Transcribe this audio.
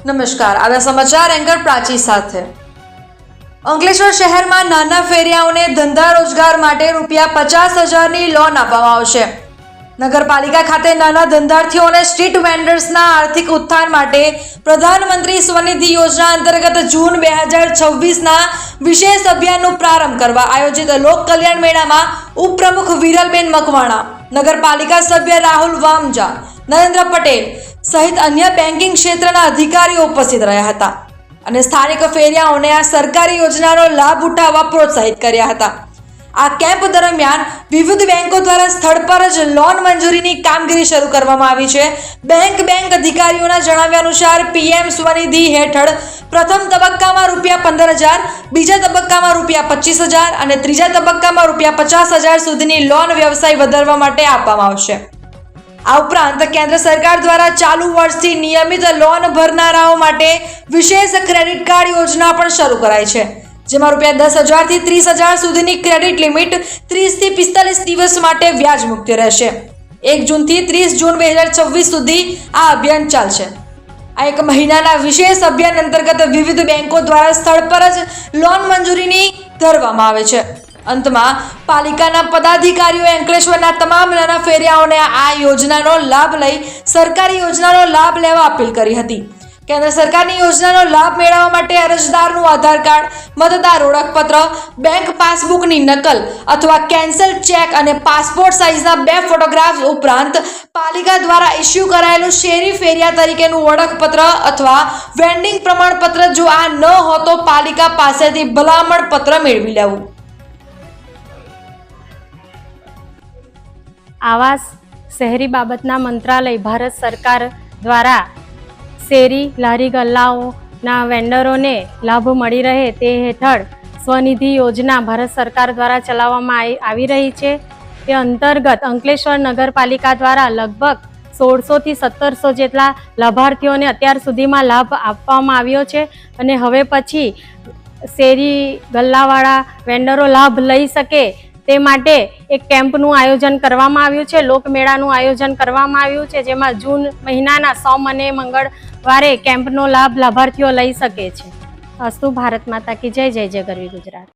નમસ્કાર, આ સમાચાર એન્કર પ્રાચી સાથે। અંકલેશ્વર શહેરમાં નાના ફેરિયાઓને ધંધા રોજગાર માટે ₹50,000ની લોન આપવામાં આવશે। નગરપાલિકા ખાતે નાના ધંધાર્થીઓ અને સ્ટ્રીટ વેન્ડર્સના આર્થિક ઉત્થાન માટે પ્રધાનમંત્રી સ્વનિધિ યોજના અંતર્ગત જૂન 2026ના વિશેષ અભિયાનનો પ્રારંભ કરવા આયોજિત લોક કલ્યાણ મેળામાં ઉપપ્રમુખ વિરલબેન મકવાણા, નગરપાલિકા સભ્ય રાહુલ વામજા, નરેન્દ્ર પટેલ સહિત અન્ય બેન્કિંગ ક્ષેત્રના અધિકારીઓ ઉપસ્થિત રહ્યા હતા અને સ્થાનિક ફેરિયાઓને આ સરકારી યોજનાનો લાભ ઉઠાવવા પ્રોત્સાહિત કર્યા હતા। આ કેમ્પ દરમિયાન વિવિધ બેંકો દ્વારા સ્થળ પર જ લોન મંજૂરીની કામગીરી શરૂ કરવામાં આવી છે। બેંક અધિકારીઓના જણાવ્યા અનુસાર પીએમ સ્વનિધિ હેઠળ પ્રથમ તબક્કામાં ₹15,000, બીજા તબક્કામાં ₹25,000 અને ત્રીજા તબક્કામાં ₹50,000 સુધીની લોન વ્યવસાય વધારવા માટે આપવામાં આવશે। આ ઉપરાંત કેન્દ્ર સરકાર દ્વારા ચાલુ વર્ષથી નિયમિત લોન ભરનારાઓ માટે વિશેષ ક્રેડિટ કાર્ડ યોજના પણ શરૂ કરાઈ છે, જેમાં ₹10,000 થી ₹30,000 સુધીની ક્રેડિટ લિમિટ 30 થી 45 દિવસ માટે વ્યાજ મુક્ત રહેશે। 1 જૂનથી 30 જૂન 2026 સુધી આ અભિયાન ચાલશે। આ એક મહિનાના વિશેષ અભિયાન અંતર્ગત વિવિધ બેંકો દ્વારા સ્થળ પર જ લોન મંજૂરીની ધરવામાં આવે છે। અંતમાં પાલિકાના પદાધિકારીઓએ અંકલેશ્વરના તમામ નાના ફેરિયાઓને આ યોજનાનો લાભ લઈ સરકારી યોજનાનો લાભ લેવા અપીલ કરી હતી। કેન્દ્ર સરકારની યોજનાનો લાભ મેળવવા માટે અરજદારનું આધાર કાર્ડ, મતદાર ઓળખપત્ર, બેંક પાસબુકની નકલ અથવા કેન્સલ ચેક અને પાસપોર્ટ સાઇઝના 2 ફોટોગ્રાફ્સ ઉપરાંત પાલિકા દ્વારા ઇસ્યુ કરાયેલું શેરી ફેરિયા તરીકેનું ઓળખપત્ર અથવા વેન્ડિંગ પ્રમાણપત્ર જો આ ન હોય તો પાલિકા પાસેથી ભલામણ પત્ર મેળવી લેવું। આવાસ શહેરી બાબતના મંત્રાલય ભારત સરકાર દ્વારા શેરી લારી ગલ્લાઓના વેન્ડરોને લાભ મળી રહે તે હેઠળ સ્વનિધિ યોજના ભારત સરકાર દ્વારા ચલાવવામાં આવી રહી છે। તે અંતર્ગત અંકલેશ્વર નગરપાલિકા દ્વારા લગભગ 1600 થી 1700 જેટલા લાભાર્થીઓને અત્યાર સુધીમાં લાભ આપવામાં આવ્યો છે અને હવે પછી શેરી ગલ્લાવાળા વેન્ડરો લાભ લઈ શકે તે માટે એક કેમ્પનું આયોજન કરવામાં આવ્યું છે, લોકમેળાનું આયોજન કરવામાં આવ્યું છે, જેમાં જૂન મહિનાના સોમ અને મંગળવારે કેમ્પનો લાભ લાભાર્થીઓ લઈ શકે છે। અસ્તુ ભારત માતા કી જય, જય જય ગરવી ગુજરાત।